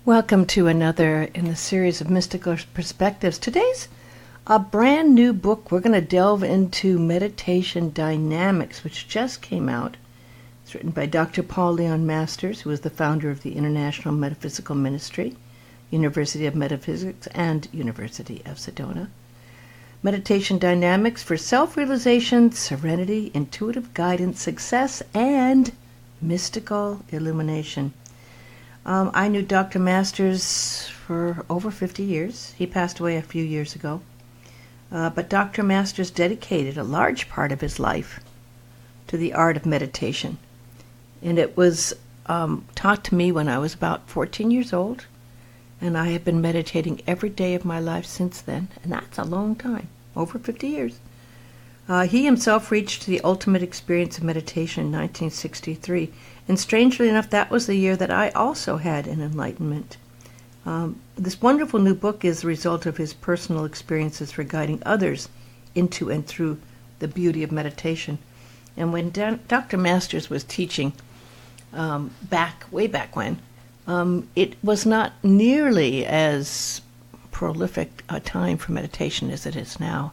Welcome to another in the series of mystical perspectives. Today's a brand new book. We're going to delve into meditation dynamics, which just came out. It's written by Dr. Paul Leon Masters, who is the founder of the International Metaphysical Ministry, University of Metaphysics, and University of Sedona. Meditation dynamics for self-realization, serenity, intuitive guidance, success, and mystical illumination. I knew Dr. Masters for over 50 years. He passed away a few years ago. But Dr. Masters dedicated a large part of his life to the art of meditation. And it was taught to me when I was about 14 years old. And I have been meditating every day of my life since then. And that's a long time, over 50 years. He himself reached the ultimate experience of meditation in 1963. And strangely enough, that was the year that I also had an enlightenment. This wonderful new book is the result of his personal experiences for guiding others into and through the beauty of meditation. And when Dr. Masters was teaching way back when, it was not nearly as prolific a time for meditation as it is now.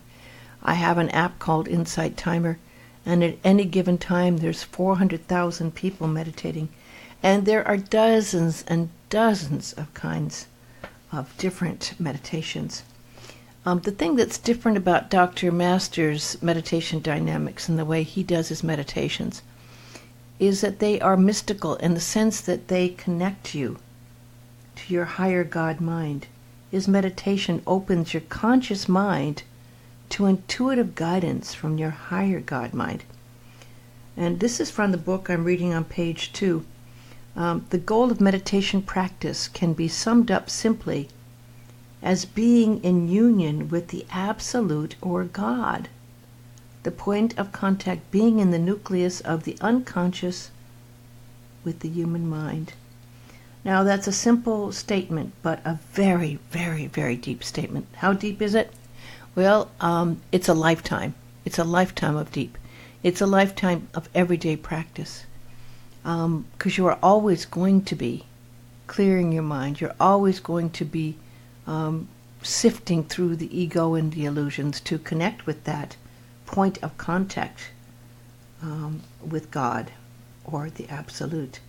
I have an app called Insight Timer, and at any given time there's 400,000 people meditating, and there are dozens and dozens of kinds of different meditations. The thing that's different about Dr. Masters' meditation dynamics and the way he does his meditations is that they are mystical in the sense that they connect you to your higher God mind. His meditation opens your conscious mind to intuitive guidance from your higher God mind. And this is from the book I'm reading on page 2. The goal of meditation practice can be summed up simply as being in union with the Absolute or God, the point of contact being in the nucleus of the unconscious with the human mind. Now that's a simple statement, but a very, very, very deep statement. How deep is it? Well, it's a lifetime. It's a lifetime of deep. It's a lifetime of everyday practice. Because you are always going to be clearing your mind. You're always going to be sifting through the ego and the illusions to connect with that point of contact with God or the Absolute.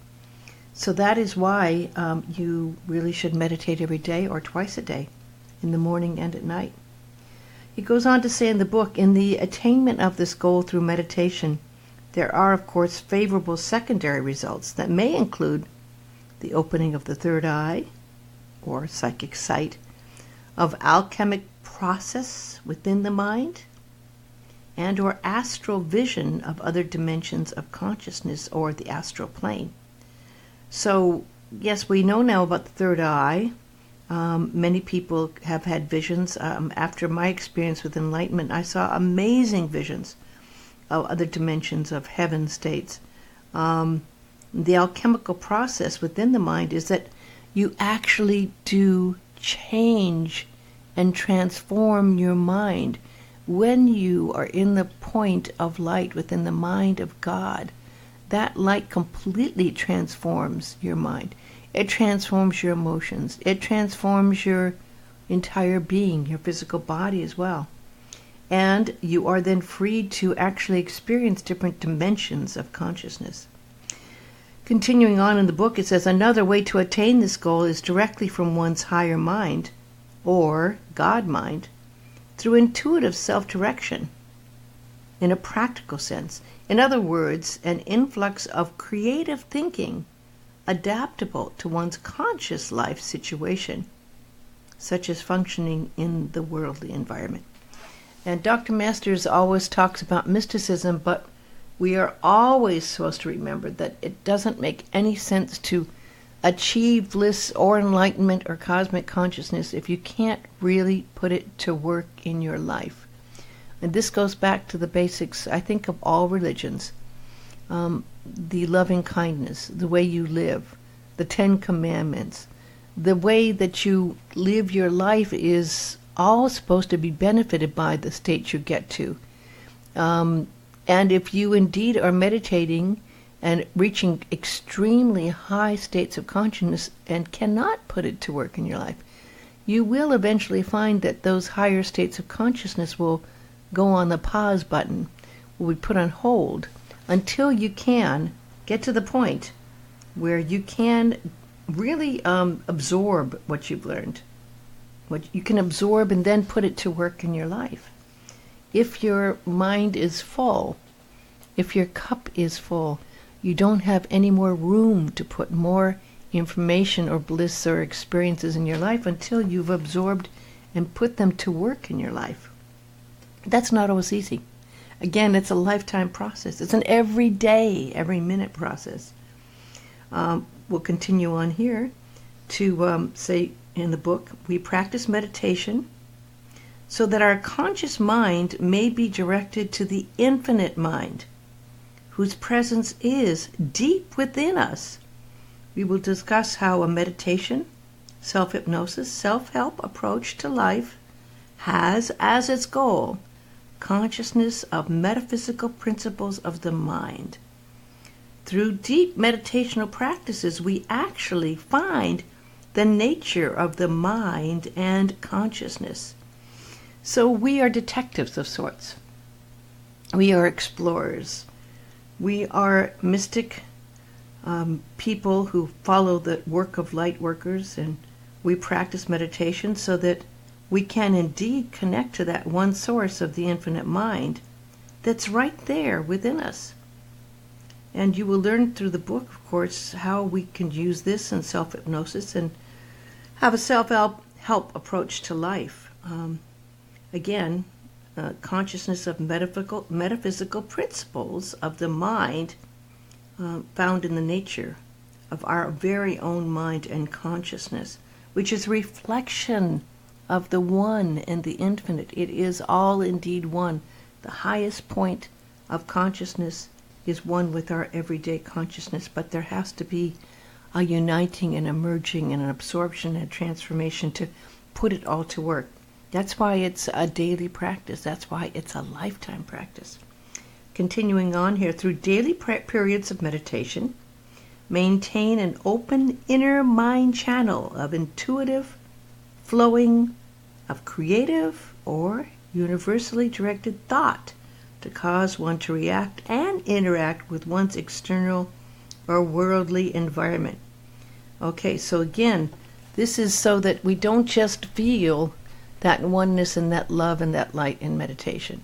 So that is why you really should meditate every day or twice a day, in the morning and at night. He goes on to say in the book, in the attainment of this goal through meditation, there are, of course, favorable secondary results that may include the opening of the third eye, or psychic sight, of alchemic process within the mind, and or astral vision of other dimensions of consciousness or the astral plane. So, yes, we know now about the third eye. Many people have had visions. After my experience with enlightenment, I saw amazing visions of other dimensions of heaven states. The alchemical process within the mind is that you actually do change and transform your mind when you are in the point of light within the mind of God. That light completely transforms your mind. It transforms your emotions. It transforms your entire being, your physical body as well. And you are then free to actually experience different dimensions of consciousness. Continuing on in the book, it says, another way to attain this goal is directly from one's higher mind, or God mind, through intuitive self-direction, in a practical sense. In other words, an influx of creative thinking adaptable to one's conscious life situation, such as functioning in the worldly environment. And Dr. Masters always talks about mysticism, but we are always supposed to remember that it doesn't make any sense to achieve bliss or enlightenment or cosmic consciousness if you can't really put it to work in your life. And this goes back to the basics, I think, of all religions. The loving kindness, the way you live, the 10 Commandments, the way that you live your life is all supposed to be benefited by the state you get to. And if you indeed are meditating and reaching extremely high states of consciousness and cannot put it to work in your life, you will eventually find that those higher states of consciousness will go on the pause button, will be put on hold, until you can get to the point where you can really absorb what you've learned. What you can absorb and then put it to work in your life. If your mind is full, if your cup is full, you don't have any more room to put more information or bliss or experiences in your life until you've absorbed and put them to work in your life. That's not always easy. Again, it's a lifetime process. It's an every day, every minute process. We'll continue on here to say in the book, we practice meditation so that our conscious mind may be directed to the infinite mind, whose presence is deep within us. We will discuss how a meditation, self-hypnosis, self-help approach to life has as its goal consciousness of metaphysical principles of the mind. Through deep meditational practices, we actually find the nature of the mind and consciousness. So we are detectives of sorts. We are explorers. We are mystic people who follow the work of light workers, and we practice meditation so that we can indeed connect to that one source of the infinite mind that's right there within us. And you will learn through the book, of course, how we can use this in self-hypnosis and have a self-help approach to life. Again, consciousness of metaphysical principles of the mind found in the nature of our very own mind and consciousness, which is reflection of the one and the infinite. It is all indeed one. The highest point of consciousness is one with our everyday consciousness, but there has to be a uniting and a merging and an absorption and transformation to put it all to work. That's why it's a daily practice. That's why it's a lifetime practice. Continuing on here, through daily periods of meditation, maintain an open inner mind channel of intuitive flowing of creative or universally directed thought to cause one to react and interact with one's external or worldly environment. Okay, so again, this is so that we don't just feel that oneness and that love and that light in meditation.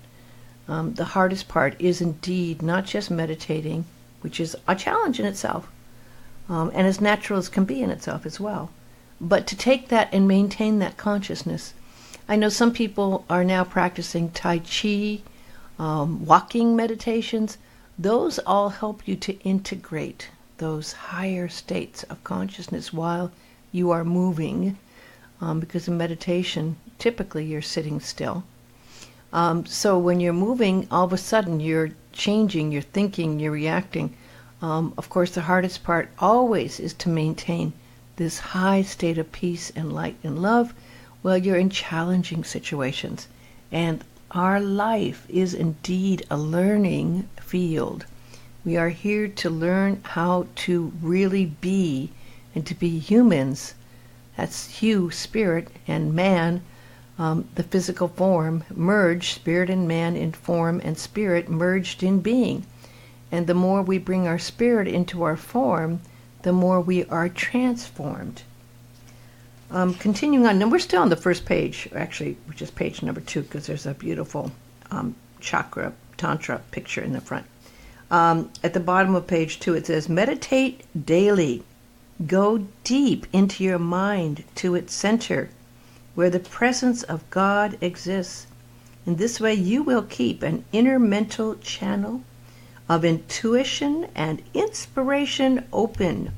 The hardest part is indeed not just meditating, which is a challenge in itself, and as natural as can be in itself as well, but to take that and maintain that consciousness. I know some people are now practicing Tai Chi, walking meditations. Those all help you to integrate those higher states of consciousness while you are moving, because in meditation, typically you're sitting still. So when you're moving, all of a sudden you're changing, you're thinking, you're reacting. Of course, the hardest part always is to maintain this high state of peace and light and love while you're in challenging situations. And our life is indeed a learning field. We are here to learn how to really be and to be humans. That's Hugh, spirit, and man, the physical form, merged, spirit and man in form and spirit merged in being. And the more we bring our spirit into our form, the more we are transformed. Continuing on, and we're still on the first page, actually, which is page number 2, because there's a beautiful chakra, tantra picture in the front. At the bottom of page 2, it says, meditate daily. Go deep into your mind to its center, where the presence of God exists. In this way, you will keep an inner mental channel of intuition and inspiration open,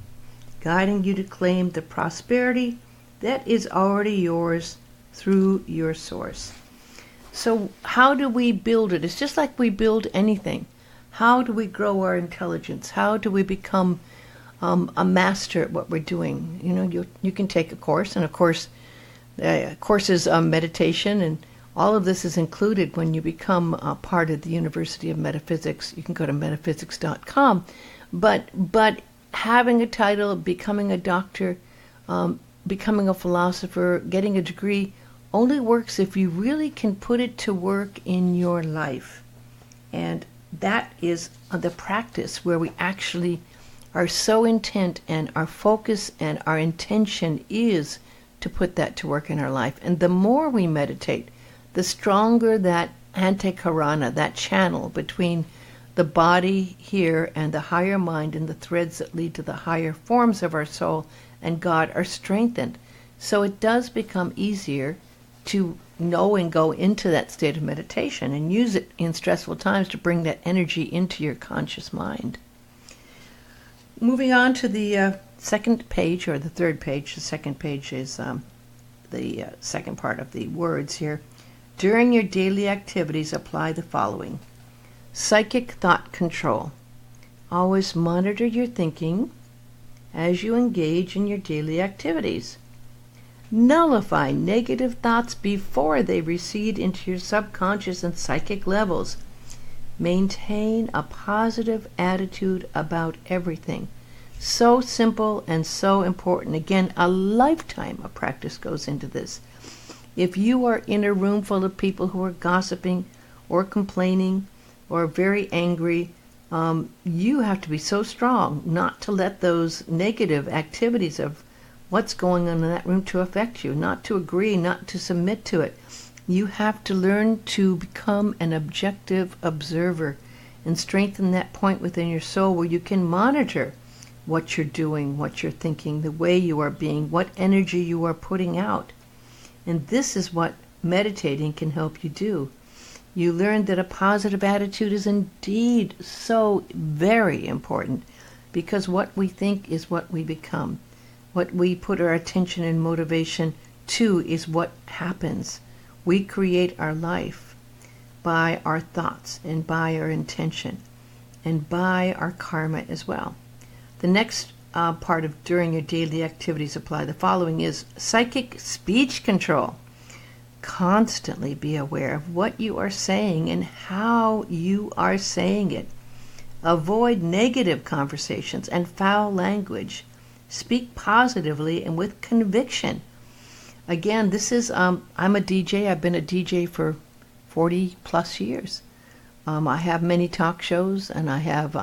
guiding you to claim the prosperity that is already yours through your source. So how do we build it? It's just like we build anything. How do we grow our intelligence? How do we become a master at what we're doing? You know, you can take a course, and of course, courses on meditation, and all of this is included when you become a part of the University of Metaphysics. You can go to metaphysics.com. But having a title, becoming a doctor, becoming a philosopher, getting a degree, only works if you really can put it to work in your life. And that is the practice where we actually are so intent, and our focus and our intention is to put that to work in our life. And the more we meditate, the stronger that antakarana, that channel between the body here and the higher mind and the threads that lead to the higher forms of our soul and God are strengthened. So it does become easier to know and go into that state of meditation and use it in stressful times to bring that energy into your conscious mind. Moving on to the second page, or the third page. The second page is the second part of the words here. During your daily activities, apply the following. Psychic thought control. Always monitor your thinking as you engage in your daily activities. Nullify negative thoughts before they recede into your subconscious and psychic levels. Maintain a positive attitude about everything. So simple and so important. Again, a lifetime of practice goes into this. If you are in a room full of people who are gossiping or complaining or very angry, you have to be so strong not to let those negative activities of what's going on in that room to affect you, not to agree, not to submit to it. You have to learn to become an objective observer and strengthen that point within your soul where you can monitor what you're doing, what you're thinking, the way you are being, what energy you are putting out. And this is what meditating can help you do. You learn that a positive attitude is indeed so very important, because what we think is what we become. What we put our attention and motivation to is what happens. We create our life by our thoughts and by our intention and by our karma as well. The next part of during your daily activities apply the following is psychic speech control. Constantly be aware of what you are saying and how you are saying it. Avoid negative conversations and foul language. Speak positively and with conviction. Again, this is, I'm a DJ. I've been a DJ for 40 plus years. I have many talk shows, and I have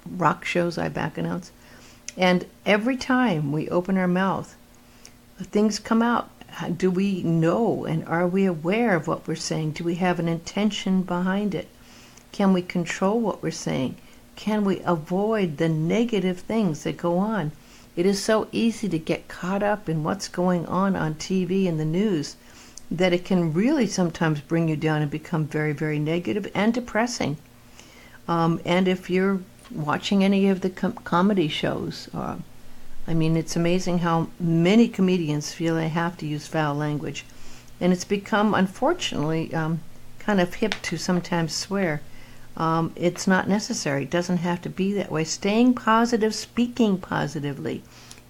rock shows I back announce. And every time we open our mouth, things come out. Do we know and are we aware of what we're saying? Do we have an intention behind it? Can we control what we're saying? Can we avoid the negative things that go on? It is so easy to get caught up in what's going on TV and the news that it can really sometimes bring you down and become very, very negative and depressing. And if you're watching any of the comedy shows, it's amazing how many comedians feel they have to use foul language. And it's become, unfortunately, kind of hip to sometimes swear. It's not necessary. It doesn't have to be that way. Staying positive, speaking positively,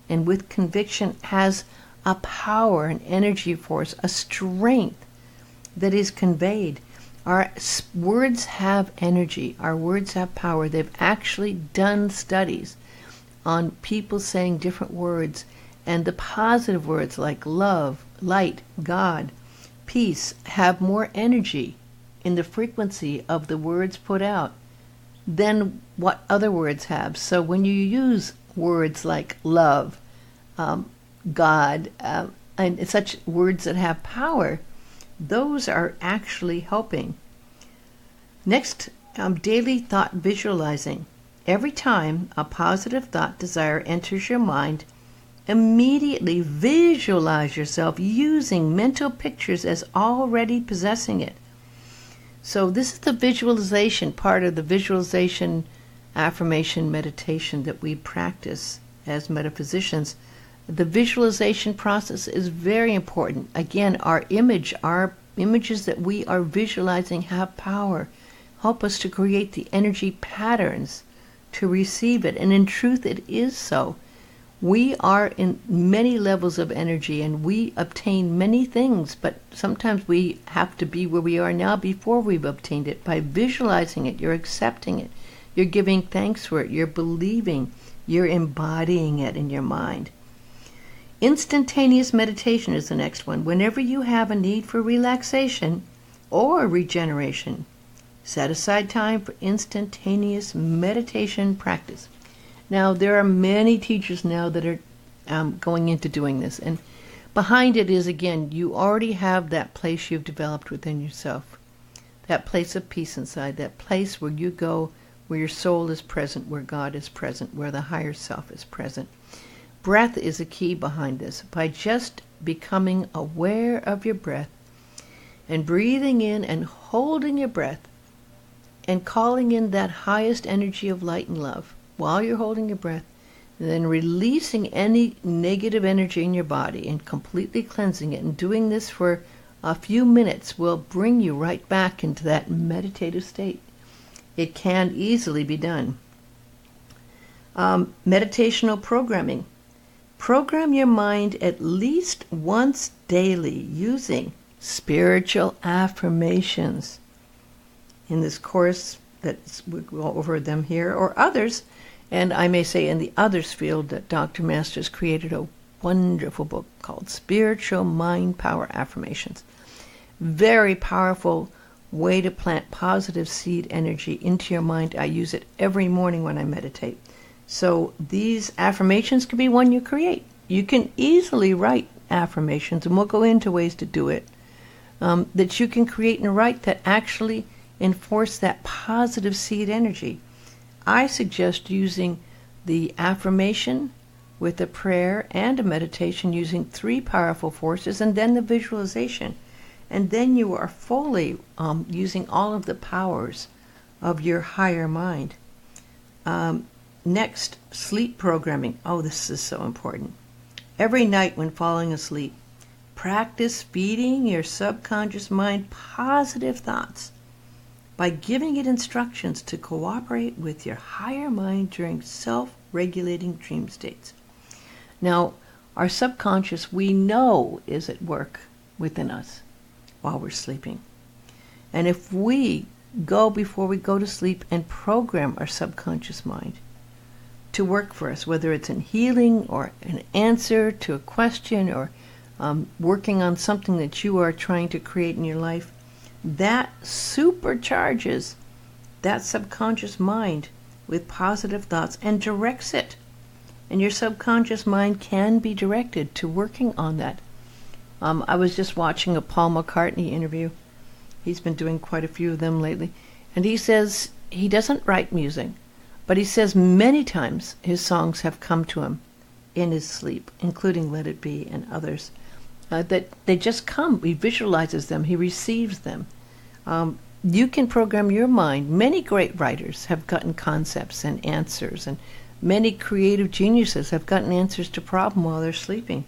and with conviction has a power, an energy force, a strength that is conveyed. Our words have energy. Our words have power. They've actually done studies on people saying different words, and the positive words like love, light, God, peace have more energy in the frequency of the words put out than what other words have. So when you use words like love, God, and such words that have power, those are actually helping. Next, daily thought visualizing. Every time a positive thought desire enters your mind, immediately visualize yourself using mental pictures as already possessing it. So this is the visualization part of the visualization, affirmation, meditation that we practice as metaphysicians. The visualization process is very important. Again, our images that we are visualizing have power. Help us to create the energy patterns to receive it. And in truth, it is so. We are in many levels of energy and we obtain many things, but sometimes we have to be where we are now before we've obtained it. By visualizing it, you're accepting it. You're giving thanks for it. You're believing. You're embodying it in your mind. Instantaneous meditation is the next one. Whenever you have a need for relaxation or regeneration, set aside time for instantaneous meditation practice. Now, there are many teachers now that are going into doing this. And behind it is, again, you already have that place you've developed within yourself. That place of peace inside. That place where you go, where your soul is present, where God is present, where the higher self is present. Breath is a key behind this. By just becoming aware of your breath and breathing in and holding your breath and calling in that highest energy of light and love while you're holding your breath, and then releasing any negative energy in your body and completely cleansing it, and doing this for a few minutes will bring you right back into that meditative state. It can easily be done. Meditational programming. Program your mind at least once daily using spiritual affirmations. In this course, we'll go over them here, or others, and I may say in the others field that Dr. Masters created a wonderful book called Spiritual Mind Power Affirmations. Very powerful way to plant positive seed energy into your mind. I use it every morning when I meditate. So these affirmations can be one you create. You can easily write affirmations, and we'll go into ways to do it, that you can create and write that actually enforce that positive seed energy. I suggest using the affirmation with a prayer and a meditation, using 3 powerful forces, and then the visualization. And then you are fully using all of the powers of your higher mind. Next, sleep programming. Oh, this is so important. Every night when falling asleep, practice feeding your subconscious mind positive thoughts by giving it instructions to cooperate with your higher mind during self-regulating dream states. Now, our subconscious, we know, is at work within us while we're sleeping. And if we go before we go to sleep and program our subconscious mind to work for us, whether it's in healing or an answer to a question or working on something that you are trying to create in your life, that supercharges that subconscious mind with positive thoughts and directs it. And your subconscious mind can be directed to working on that. I was just watching a Paul McCartney interview. He's been doing quite a few of them lately. And he says he doesn't write music, but he says many times his songs have come to him in his sleep, including Let It Be and others. That they just come. He visualizes them. He receives them. You can program your mind. Many great writers have gotten concepts and answers, and many creative geniuses have gotten answers to problems while they're sleeping.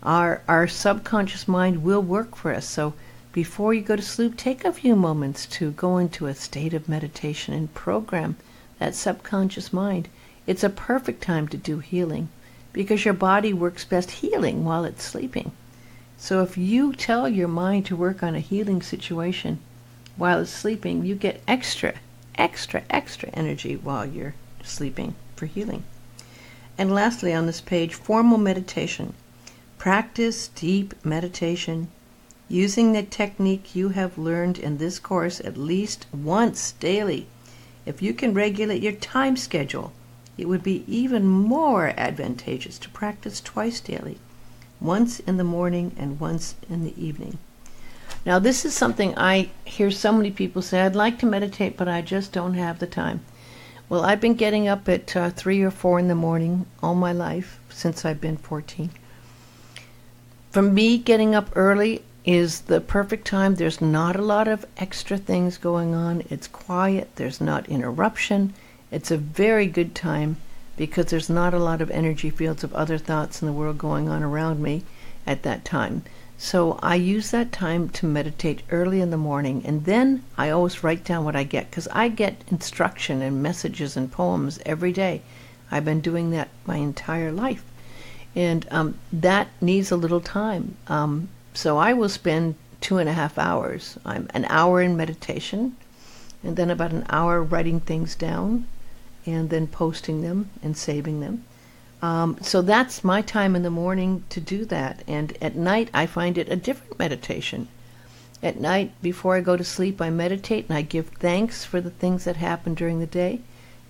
Our subconscious mind will work for us. So before you go to sleep, take a few moments to go into a state of meditation and program that subconscious mind. It's a perfect time to do healing because your body works best healing while it's sleeping. So if you tell your mind to work on a healing situation while it's sleeping, you get extra energy while you're sleeping for healing. And lastly on this page, formal meditation. Practice deep meditation using the technique you have learned in this course at least once daily. If you can regulate your time schedule, it would be even more advantageous to practice twice daily, once in the morning and once in the evening. Now, this is something I hear so many people say, I'd like to meditate, but I just don't have the time. Well, I've been getting up at 3 or 4 in the morning all my life, since I've been 14. For me, getting up early is the perfect time. There's not a lot of extra things going on. It's quiet. There's not interruption. It's a very good time because there's not a lot of energy fields of other thoughts in the world going on around me at that time. So I use that time to meditate early in the morning, and then I always write down what I get because I get instruction and messages and poems every day. I've been doing that my entire life. And that needs a little time. So I will spend 2.5 hours. I'm an hour in meditation, and then about an hour writing things down, and then posting them and saving them. So that's my time in the morning to do that. And at night, I find it a different meditation. At night, before I go to sleep, I meditate and I give thanks for the things that happened during the day.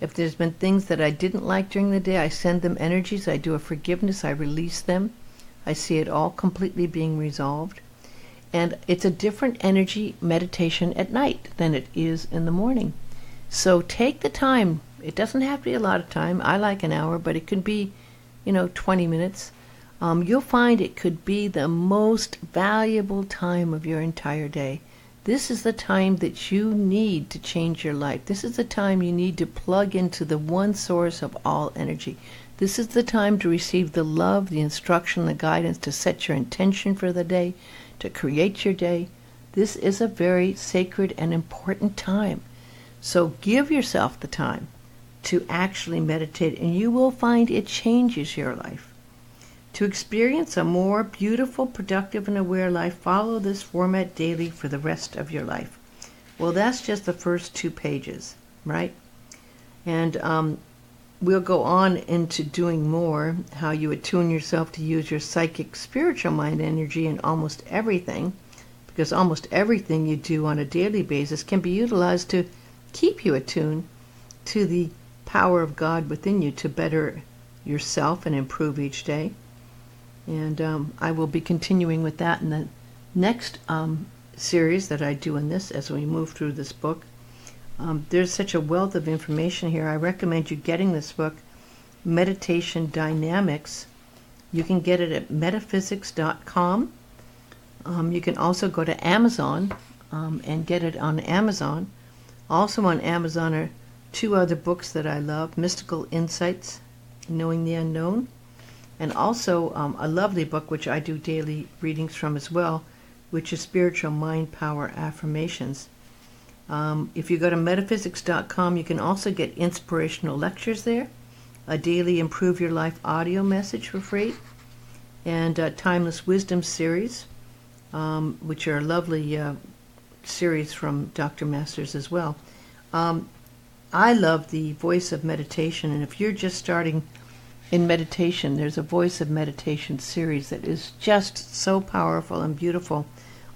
If there's been things that I didn't like during the day, I send them energies. I do a forgiveness. I release them. I see it all completely being resolved. And it's a different energy meditation at night than it is in the morning. So take the time. It doesn't have to be a lot of time. I like an hour, but it could be, 20 minutes. You'll find it could be the most valuable time of your entire day. This is the time that you need to change your life. This is the time you need to plug into the one source of all energy. This is the time to receive the love, the instruction, the guidance, to set your intention for the day, to create your day. This is a very sacred and important time. So give yourself the time to actually meditate, and you will find it changes your life. To experience a more beautiful, productive, and aware life, follow this format daily for the rest of your life. Well, that's just the first 2 pages, right? And we'll go on into doing more, how you attune yourself to use your psychic, spiritual mind energy in almost everything, because almost everything you do on a daily basis can be utilized to keep you attuned to the power of God within you to better yourself and improve each day. And I will be continuing with that in the next series that I do in this as we move through this book. There's such a wealth of information here. I recommend you getting this book, Meditation Dynamics. You can get it at metaphysics.com. You can also go to Amazon and get it on Amazon. Also on Amazon are 2 other books that I love, Mystical Insights, Knowing the Unknown, and also a lovely book which I do daily readings from as well, which is Spiritual Mind Power Affirmations. If you go to metaphysics.com, you can also get inspirational lectures there, a daily Improve Your Life audio message for free, and a Timeless Wisdom series, which are a lovely series from Dr. Masters as well. I love the Voice of Meditation, and if you're just starting in meditation, there's a Voice of Meditation series that is just so powerful and beautiful.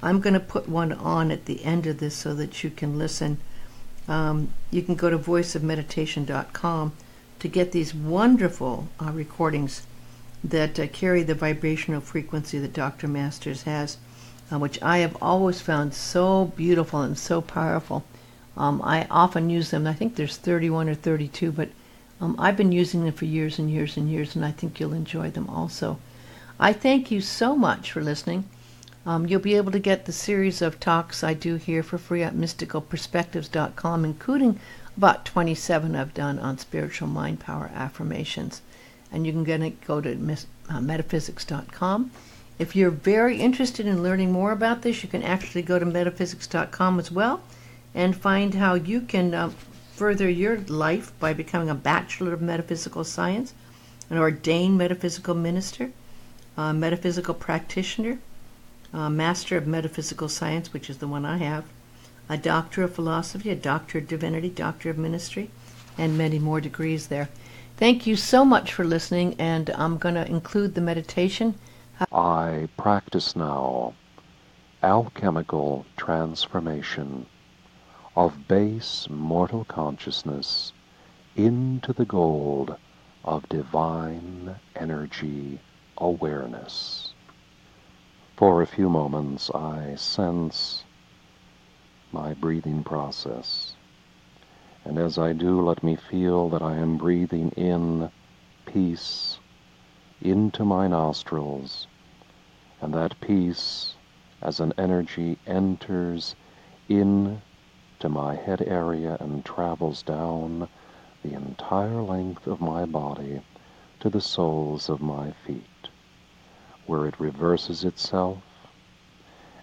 I'm going to put one on at the end of this so that you can listen. You can go to voiceofmeditation.com to get these wonderful recordings that carry the vibrational frequency that Dr. Masters has, which I have always found so beautiful and so powerful. I often use them. I think there's 31 or 32, but I've been using them for years and years and years, and I think you'll enjoy them also. I thank you so much for listening. You'll be able to get the series of talks I do here for free at mysticalperspectives.com, including about 27 I've done on spiritual mind power affirmations. And you can go to metaphysics.com. If you're very interested in learning more about this, you can actually go to metaphysics.com as well and find how you can further your life by becoming a Bachelor of Metaphysical Science, an ordained metaphysical minister, a metaphysical practitioner, a Master of Metaphysical Science, which is the one I have, a Doctor of Philosophy, a Doctor of Divinity, Doctor of Ministry, and many more degrees there. Thank you so much for listening, and I'm going to include the meditation. I practice now alchemical transformation of base mortal consciousness into the gold of divine energy awareness. For a few moments I sense my breathing process, and as I do, let me feel that I am breathing in peace into my nostrils, and that peace as an energy enters in to my head area and travels down the entire length of my body to the soles of my feet, where it reverses itself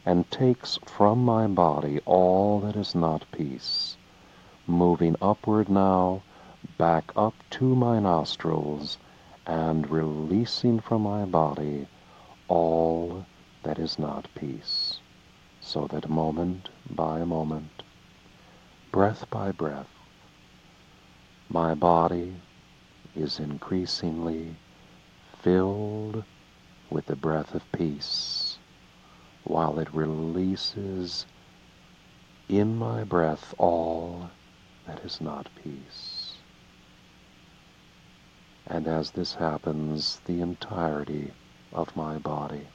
and takes from my body all that is not peace, moving upward now, back up to my nostrils, and releasing from my body all that is not peace, so that moment by moment, breath by breath, my body is increasingly filled with the breath of peace, while it releases in my breath all that is not peace. And as this happens, the entirety of my body,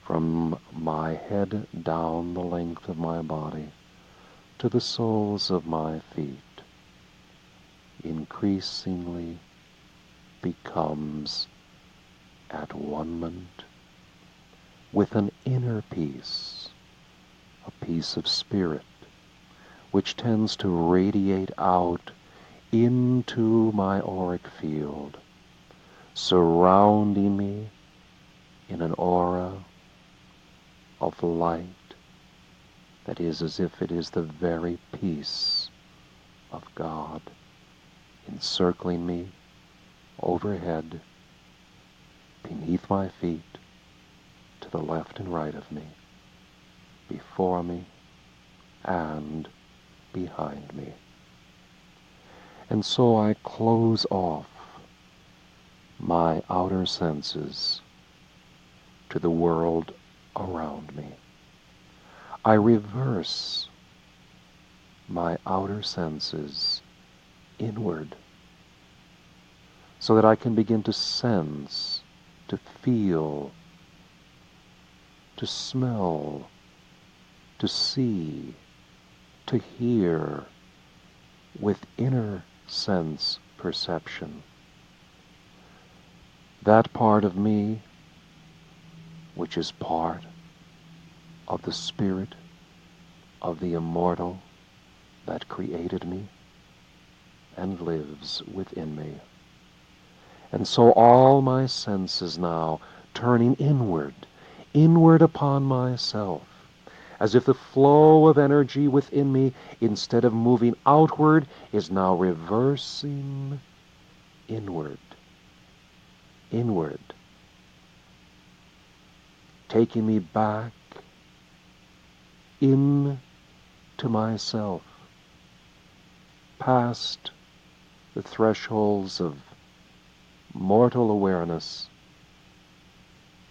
from my head down the length of my body to the soles of my feet, increasingly becomes at one with an inner peace, a peace of spirit, which tends to radiate out into my auric field, surrounding me in an aura of light that is as if it is the very peace of God, encircling me overhead, beneath my feet, to the left and right of me, before me, and behind me. And so I close off my outer senses to the world around me. I reverse my outer senses inward so that I can begin to sense, to feel, to smell, to see, to hear with inner sense perception. That part of me which is part of the Spirit of the Immortal that created me and lives within me. And so all my senses now turning inward upon myself, as if the flow of energy within me, instead of moving outward, is now reversing inward, taking me back into myself, past the thresholds of mortal awareness,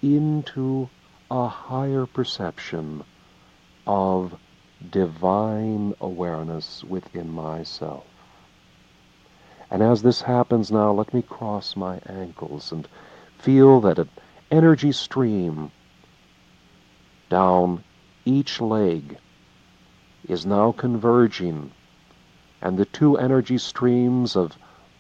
into a higher perception of divine awareness within myself. And as this happens now, let me cross my ankles and feel that an energy stream down each leg is now converging, and the two energy streams of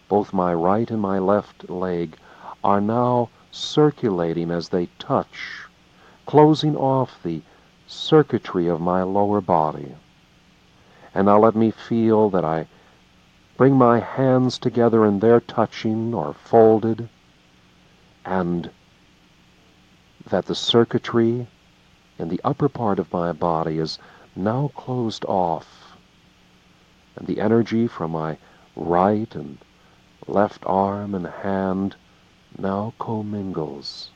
both my right and my left leg are now circulating as they touch, closing off the circuitry of my lower body. And now let me feel that I bring my hands together and they're touching or folded, and that the circuitry in the upper part of my body is now closed off, and the energy from my right and left arm and hand now commingles,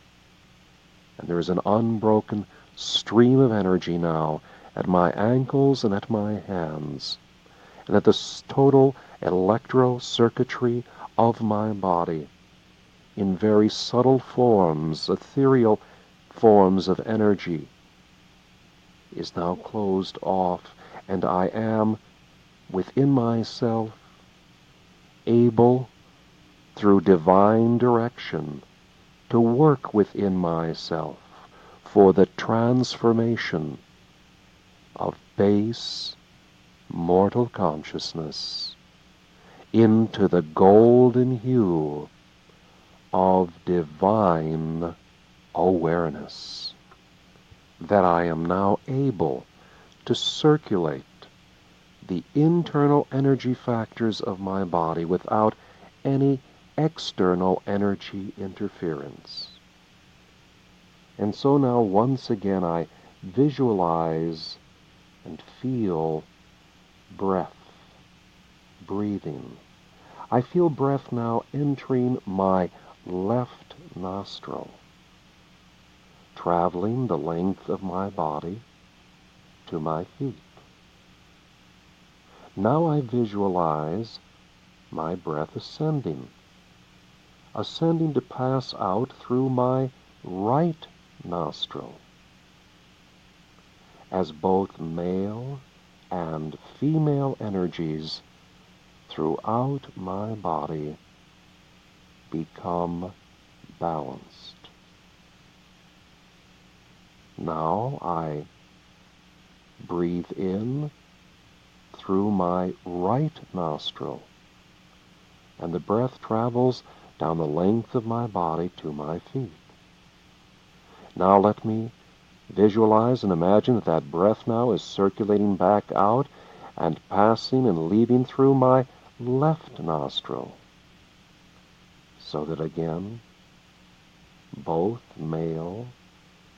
and there is an unbroken stream of energy now at my ankles and at my hands, and at the total electro-circuitry of my body, in very subtle forms, ethereal forms of energy, is now closed off, and I am within myself able, through divine direction, to work within myself for the transformation of base mortal consciousness into the golden hue of divine awareness, that I am now able to circulate the internal energy factors of my body without any external energy interference. And so now once again I visualize and feel breath, breathing. I feel breath now entering my left nostril, traveling the length of my body to my feet. Now I visualize my breath ascending to pass out through my right nostril, as both male and female energies throughout my body become balanced. Now I breathe in through my right nostril, and the breath travels down the length of my body to my feet. Now let me visualize and imagine that that breath now is circulating back out and passing and leaving through my left nostril, so that again both male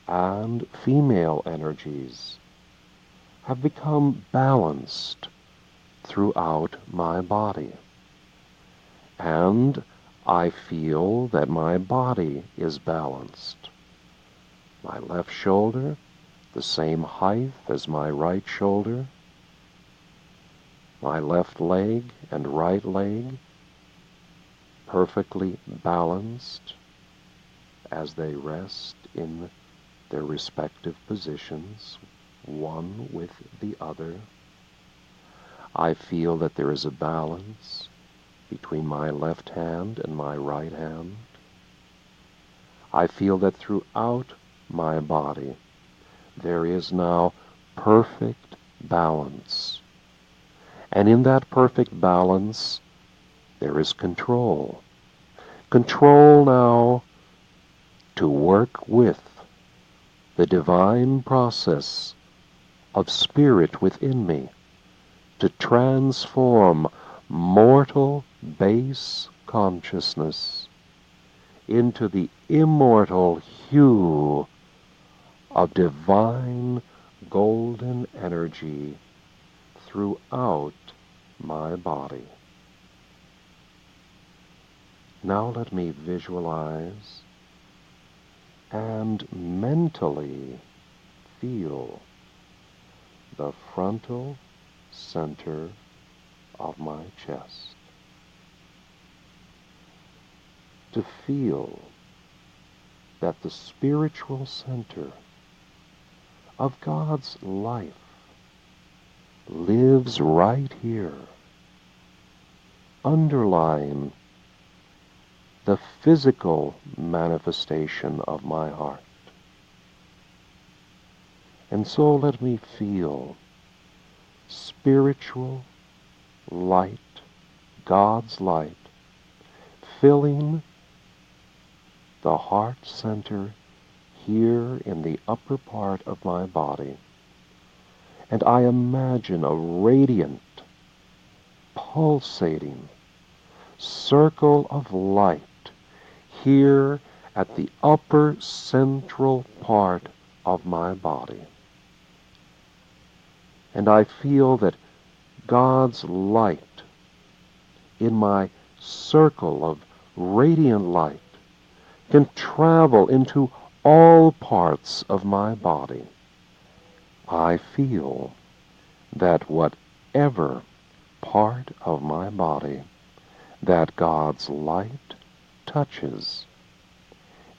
and female energies have become balanced throughout my body. And I feel that my body is balanced. My left shoulder, the same height as my right shoulder. My left leg and right leg, perfectly balanced as they rest in their respective positions, one with the other. I feel that there is a balance between my left hand and my right hand. I feel that throughout my body there is now perfect balance. And in that perfect balance there is control. Control now to work with the divine process of spirit within me to transform mortal base consciousness into the immortal hue of divine golden energy throughout my body. Now let me visualize and mentally feel the frontal center of my chest. To feel that the spiritual center of God's life lives right here, underlying the physical manifestation of my heart. And so let me feel spiritual light, God's light, filling the heart center here in the upper part of my body. And I imagine a radiant, pulsating circle of light here at the upper central part of my body. And I feel that God's light in my circle of radiant light can travel into all parts of my body. I feel that whatever part of my body that God's light touches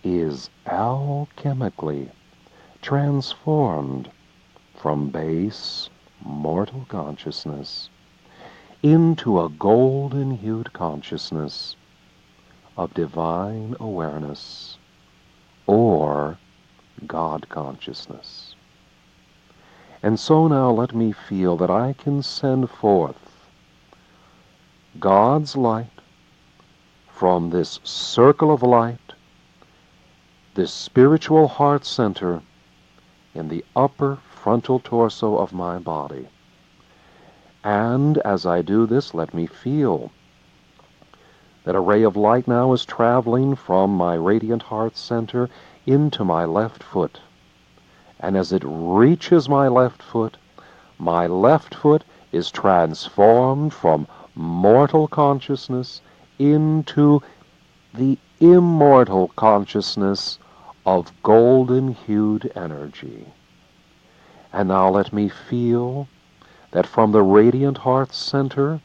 is alchemically transformed from base mortal consciousness into a golden-hued consciousness of divine awareness or God consciousness. And so now let me feel that I can send forth God's light from this circle of light, this spiritual heart center in the upper frontal torso of my body. And as I do this, let me feel that a ray of light now is traveling from my radiant heart center into my left foot. And as it reaches my left foot is transformed from mortal consciousness into the immortal consciousness of golden-hued energy. And now let me feel that from the radiant heart center,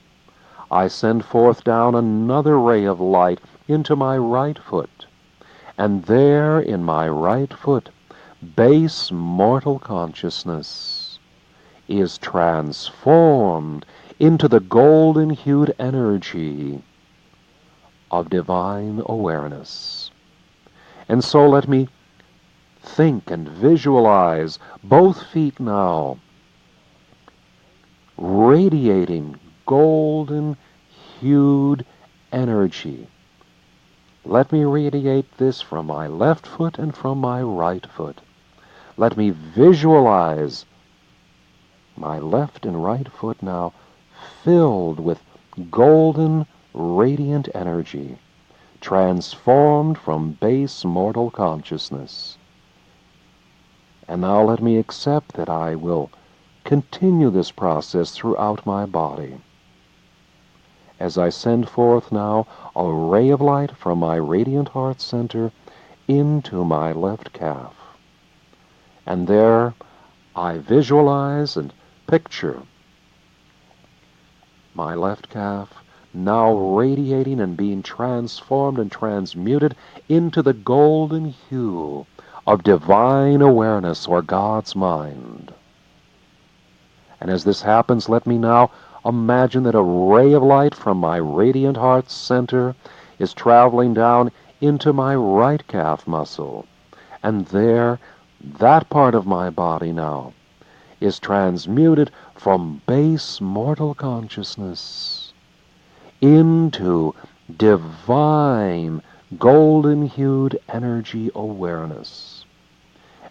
I send forth down another ray of light into my right foot. And there in my right foot, base mortal consciousness is transformed into the golden-hued energy of divine awareness. And so let me think and visualize both feet now radiating golden-hued energy. Let me radiate this from my left foot and from my right foot. Let me visualize my left and right foot now filled with golden, radiant energy, transformed from base mortal consciousness. And now let me accept that I will continue this process throughout my body. As I send forth now a ray of light from my radiant heart center into my left calf. And there I visualize and picture my left calf now radiating and being transformed and transmuted into the golden hue of divine awareness or God's mind. And as this happens, let me now imagine that a ray of light from my radiant heart center is traveling down into my right calf muscle. And there, that part of my body now is transmuted from base mortal consciousness into divine golden-hued energy awareness.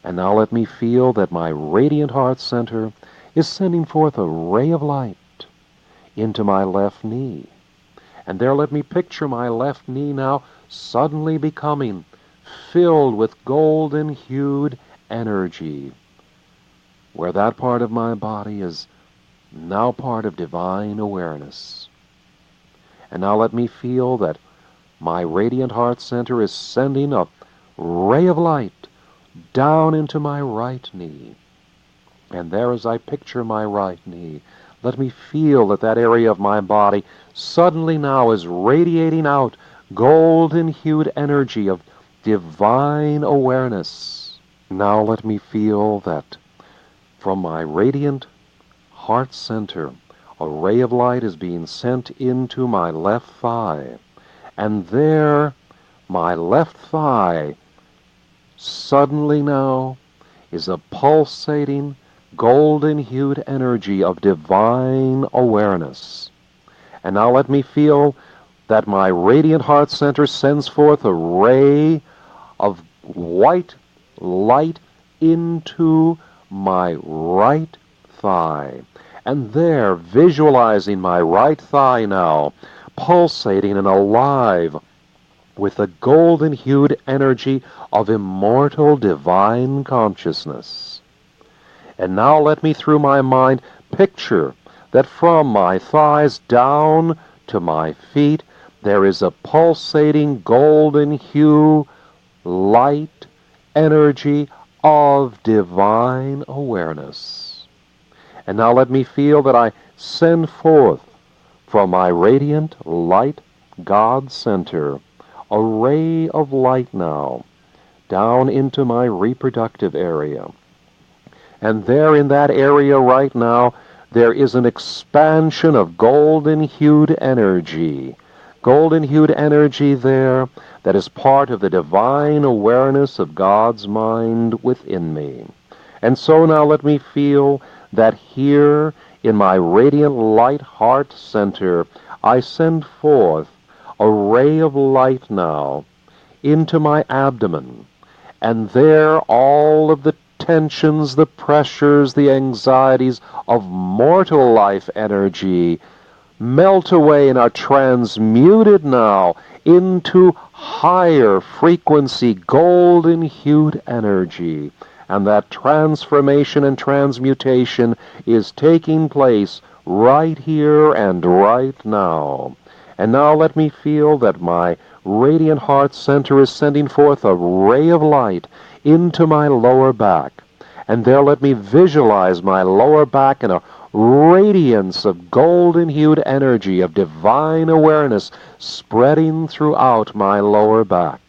And now let me feel that my radiant heart center is sending forth a ray of light into my left knee. And there let me picture my left knee now suddenly becoming filled with golden-hued energy, where that part of my body is now part of divine awareness. And now let me feel that my radiant heart center is sending a ray of light down into my right knee. And there, as I picture my right knee, let me feel that that area of my body suddenly now is radiating out golden-hued energy of divine awareness. Now let me feel that from my radiant heart center, a ray of light is being sent into my left thigh. And there, my left thigh suddenly now is a pulsating, golden-hued energy of divine awareness. And now let me feel that my radiant heart center sends forth a ray of white light into my right thigh. And there, visualizing my right thigh now, pulsating and alive with the golden-hued energy of immortal divine consciousness. And now let me, through my mind, picture that from my thighs down to my feet, there is a pulsating golden hue, light, energy of divine awareness. And now let me feel that I send forth from my radiant light God center a ray of light now down into my reproductive area. And there in that area right now, there is an expansion of golden-hued energy. Golden-hued energy there that is part of the divine awareness of God's mind within me. And so now let me feel that here in my radiant light heart center, I send forth a ray of light now into my abdomen. And there all of the tensions, the pressures, the anxieties of mortal life energy melt away and are transmuted now into higher frequency, golden-hued energy. And that transformation and transmutation is taking place right here and right now. And now let me feel that my radiant heart center is sending forth a ray of light into my lower back. And there let me visualize my lower back in a radiance of golden-hued energy of divine awareness spreading throughout my lower back.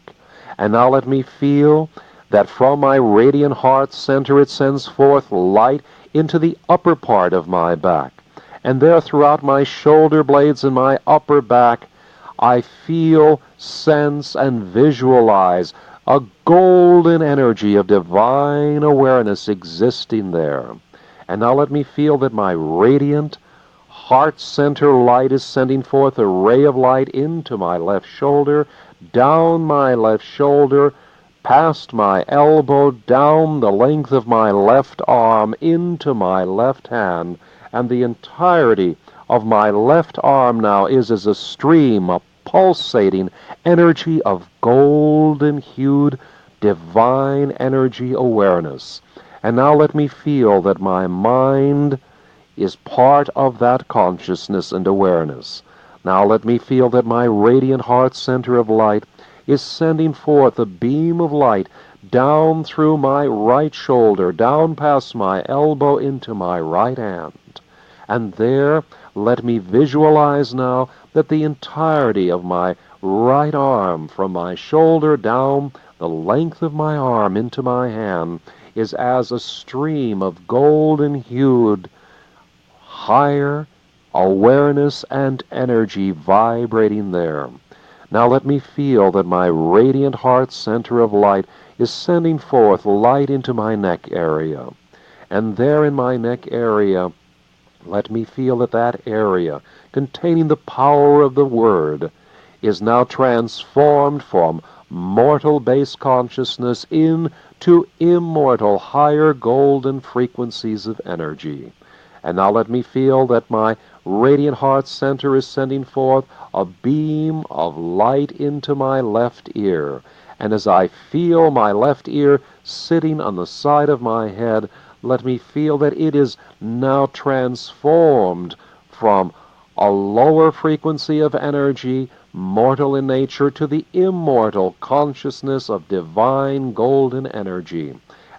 And now let me feel that from my radiant heart center it sends forth light into the upper part of my back. And there throughout my shoulder blades and my upper back, I feel, sense, and visualize a golden energy of divine awareness existing there. And now let me feel that my radiant heart center light is sending forth a ray of light into my left shoulder, down my left shoulder, past my elbow, down the length of my left arm, into my left hand, and the entirety of my left arm now is as a stream, a pulsating energy of golden-hued divine energy awareness. And now let me feel that my mind is part of that consciousness and awareness. Now let me feel that my radiant heart center of light is sending forth a beam of light down through my right shoulder, down past my elbow into my right hand. And there, let me visualize now that the entirety of my right arm, from my shoulder down the length of my arm into my hand, is as a stream of golden-hued, higher awareness and energy vibrating there. Now let me feel that my radiant heart center of light is sending forth light into my neck area. And there in my neck area, let me feel that that area, containing the power of the Word, is now transformed from mortal base consciousness into immortal higher golden frequencies of energy. And now let me feel that my radiant heart center is sending forth a beam of light into my left ear. And as I feel my left ear sitting on the side of my head, let me feel that it is now transformed from a lower frequency of energy, mortal in nature, to the immortal consciousness of divine golden energy.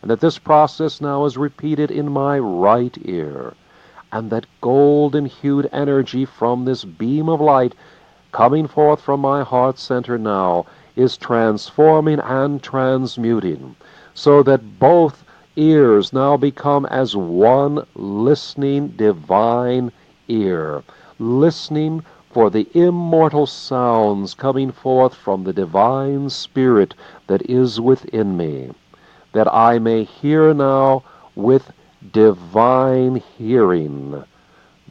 And that this process now is repeated in my right ear. And that golden-hued energy from this beam of light coming forth from my heart center now is transforming and transmuting, so that both ears now become as one listening divine ear, listening for the immortal sounds coming forth from the divine spirit that is within me, that I may hear now with divine hearing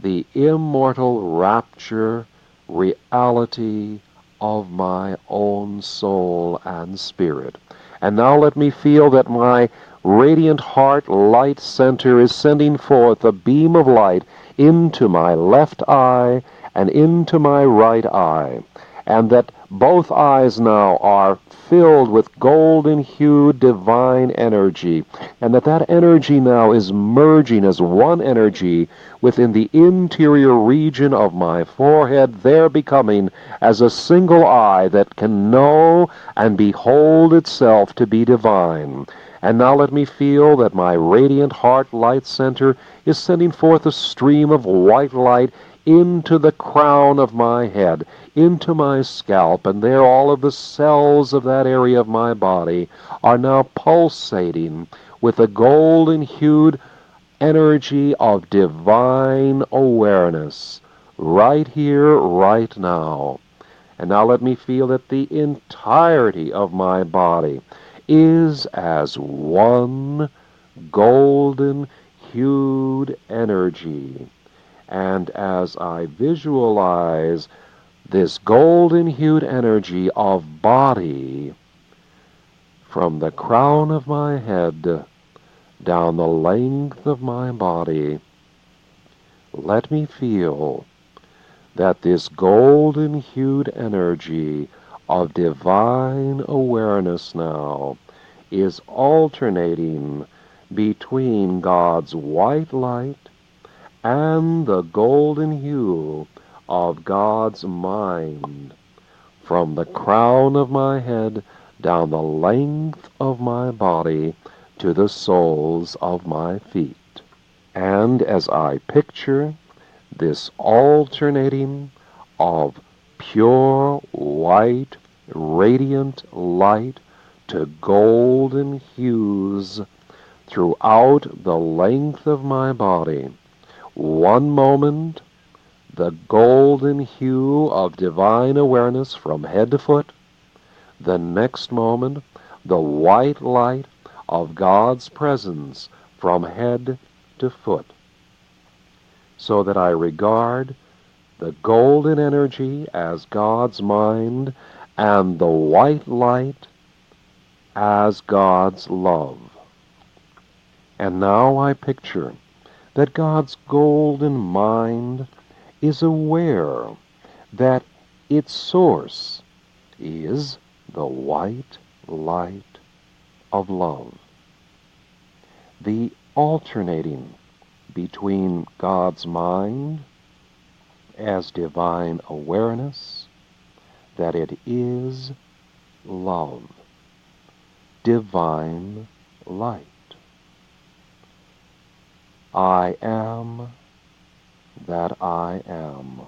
the immortal rapture, reality of my own soul and spirit. And now let me feel that my radiant heart light center is sending forth a beam of light into my left eye and into my right eye, and that both eyes now are filled with golden-hued divine energy, and that energy now is merging as one energy within the interior region of my forehead, there becoming as a single eye that can know and behold itself to be divine. And now let me feel that my radiant heart light center is sending forth a stream of white light into the crown of my head, into my scalp, and there all of the cells of that area of my body are now pulsating with a golden-hued energy of divine awareness, right here, right now. And now let me feel that the entirety of my body is as one golden-hued energy. And as I visualize this golden-hued energy of body from the crown of my head down the length of my body, let me feel that this golden-hued energy of divine awareness now is alternating between God's white light and the golden hue of God's mind, from the crown of my head down the length of my body to the soles of my feet. And as I picture this alternating of pure white, radiant light to golden hues throughout the length of my body, one moment the golden hue of divine awareness from head to foot, the next moment the white light of God's presence from head to foot, so that I regard the golden energy as God's mind and the white light as God's love. And now I picture that God's golden mind is aware that its source is the white light of love. The alternating between God's mind as divine awareness that it is love, divine light. I am that I am.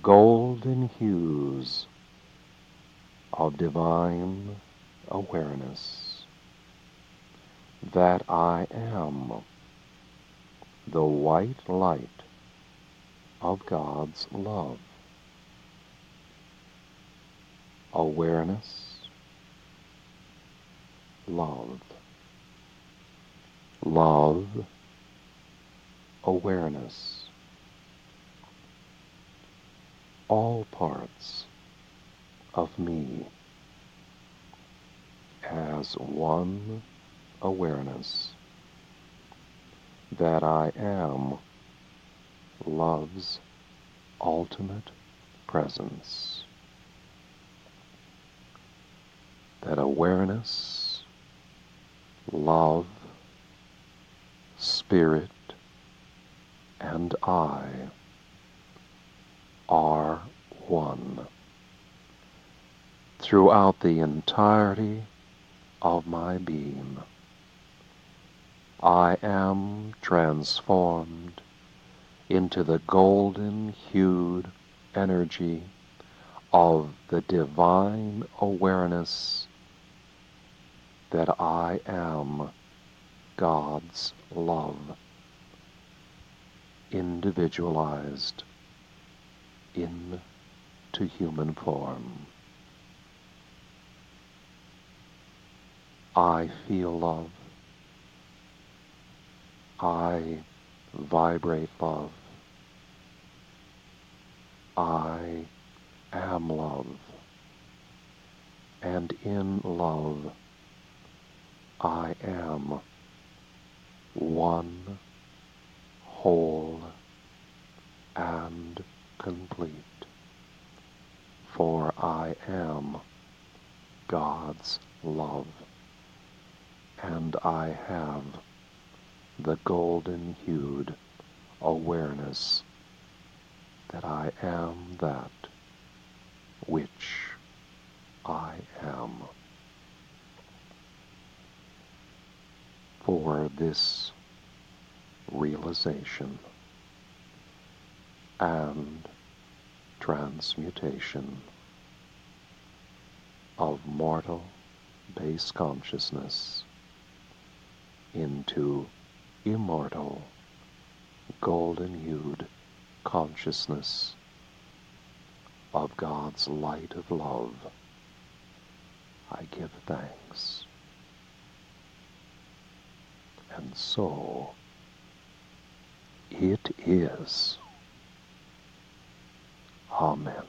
Golden hues of divine awareness. That I am the white light of God's love. Awareness, love. Love, awareness. All parts of me as one awareness that I am love's ultimate presence. That awareness, love, spirit, and I are one throughout the entirety of my being. I am transformed into the golden-hued energy of the divine awareness that I am God's love, individualized into human form. I feel love. I vibrate love. I am love. And in love, I am one, whole, and complete. For I am God's love, and I have the golden-hued awareness that I am that which I am. For this realization and transmutation of mortal base consciousness into immortal golden-hued consciousness of God's light of love, I give thanks. And so it is. Amen.